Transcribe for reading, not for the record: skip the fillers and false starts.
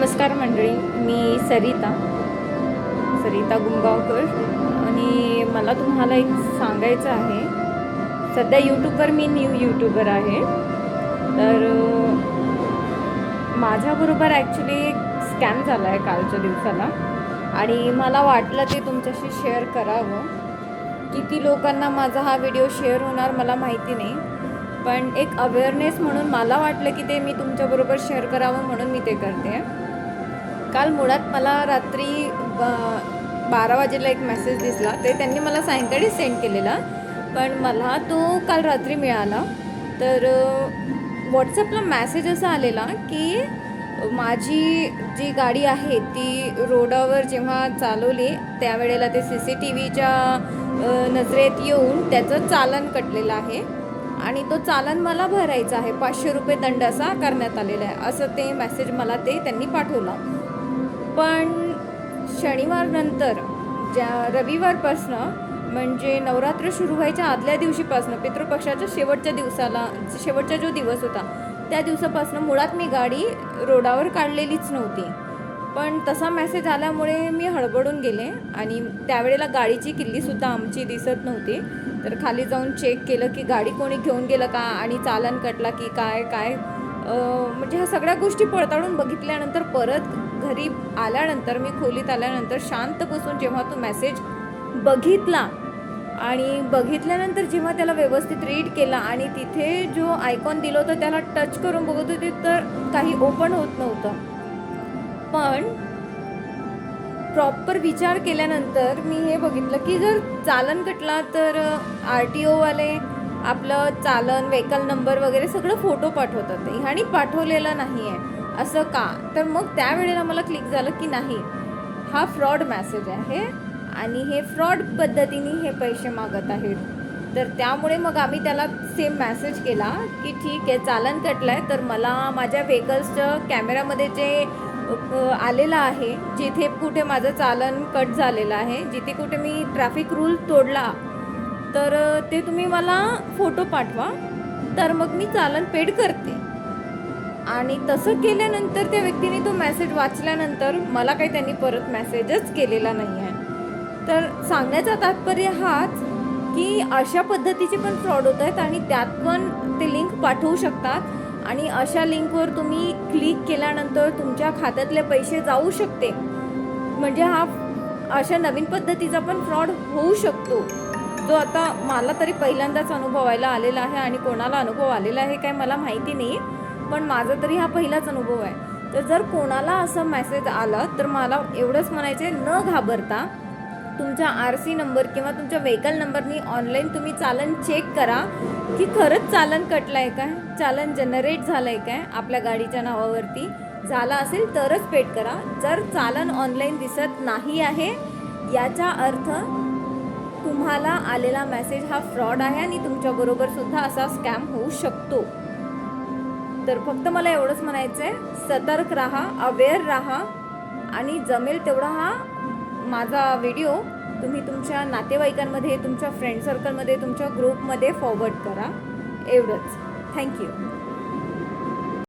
नमस्कार मंडळी, मी सरिता गुंगावकर आणि मला तुम्हाला एक सांगायचं आहे. सध्या यूट्यूबवर मी न्यू यूट्यूबर आहे. तर माझ्याबरोबर ॲक्च्युली एक स्कॅम झाला आहे कालच्या दिवसाला आणि मला वाटलं ते तुमच्याशी शेअर करावं. किती लोकांना माझा हा व्हिडिओ शेअर होणार मला माहिती नाही, पण एक अवेअरनेस म्हणून मला वाटलं की ते मी तुमच्याबरोबर शेअर करावं म्हणून मी ते करते. काल मुळात मला रात्री 12 वाजेला एक मेसेज दिसला. ते त्यांनी मला सायंकाळी सेंड केलेला, पण मला तो काल रात्री मिळाला. तर व्हॉट्सअपला मेसेज असा आलेला की माझी जी गाडी आहे ती रोडावर जेव्हा चालवली त्यावेळेला ते CCTVच्या नजरेत येऊन त्याचं चालन कटलेलं आहे आणि तो चालन मला भरायचा आहे. 500 रुपये दंड असा करण्यात आलेला आहे, असं ते मेसेज मला त्यांनी पाठवला. पण शनिवार नंतर रविवारपासनं म्हणजे नवरात्र सुरू व्हायच्या आदल्या दिवशीपासनं पितृपक्षाच्या शेवटचा जो दिवस होता त्या दिवसापासनं मुळात मी गाडी रोडावर काढलेलीच नव्हती. पण तसा मेसेज आल्यामुळे मी हडबडून गेले आणि त्यावेळेला गाडीची किल्लीसुद्धा आमची दिसत नव्हती. तर खाली जाऊन चेक केलं की गाडी कोणी घेऊन गेलं का आणि चालन कटला की काय म्हणजे ह्या सगळ्या गोष्टी पडताळून बघितल्यानंतर परत घरी आल्यानंतर मी खोलीत आल्यानंतर शांत बसून जेव्हा तो मेसेज बघितला आणि बघितल्यानंतर जेव्हा त्याला व्यवस्थित रीड केला आणि तिथे जो आयकॉन दिलं होतं त्याला टच करून बघत होते तर काही ओपन होत नव्हतं. पण प्रॉपर विचार केल्यानंतर मी हे बघितलं की जर चालन कटला तर RTOवाले आपलं चालन, व्हेकल नंबर वगैरे सगळं फोटो पाठवतात. ह्यानी पाठवलेलं नाही आहे असं का? तर मग त्यावेळेला मला क्लिक झालं की नाही, हा फ्रॉड मेसेज आहे आणि हे फ्रॉड पद्धतीने हे पैसे मागत आहेत. तर त्यामुळे मग आम्ही त्याला सेम मेसेज केला की ठीक आहे, चालन कटलं आहे तर मला माझ्या व्हेकल्सचं कॅमेरामध्ये जे आलेलं आहे, जिथे कुठे माझं चालन कट झालेलं आहे, जिथे कुठे मी ट्रॅफिक रूल तोडला तर ते तुम्ही मला फोटो पाठवा, तर मग मी चालन पेड करते. आणि तसं केल्यानंतर त्या व्यक्तीने तो मेसेज वाचल्यानंतर मला काही त्यांनी परत मेसेजच केलेला नाही आहे. तर सांगण्याचा तात्पर्य हाच की अशा पद्धतीचे पण फ्रॉड होत आहेत आणि त्यात पण ते लिंक पाठवू शकतात आणि अशा लिंकवर तुम्ही क्लिक केल्यानंतर तुमच्या खात्यातले पैसे जाऊ शकते. म्हणजे हा अशा नवीन पद्धतीचा पण फ्रॉड होऊ शकतो, जो आता मला तरी पहिल्यांदाच अनुभवायला आलेला आहे आणि कोणाला अनुभव आलेला आहे काय मला माहिती नाही, पण माझा तरी हा पहिलाच अनुभव आहे. तर जर कोणाला असं मेसेज आला तर मला एवढंच म्हणायचं आहे, न घाबरता तुमचा RC नंबर किंवा तुमच्या व्हेकल नंबरनी ऑनलाईन तुम्ही चालन चेक करा की खरंच चालन कटलं आहे काय, चालन जनरेट झालं आहे काय, आपल्या गाडीच्या नावावरती झाला असेल तरच पेड करा. जर चालन ऑनलाईन दिसत नाही आहे याचा अर्थ तुम्हाला आलेला मेसेज हा फ्रॉड आहे आणि तुमच्याबरोबर सुद्धा असा स्कॅम होऊ शकतो. तर फक्त मला एवढंच म्हणायचं आहे, सतर्क राहा, अवेअर राहा आणि जमेल तेवढा हा माझा व्हिडिओ तुम्ही तुमच्या नातेवाईकांमध्ये, तुमच्या फ्रेंड सर्कलमध्ये, तुमच्या ग्रुपमध्ये फॉरवर्ड करा. एवढंच. थँक्यू.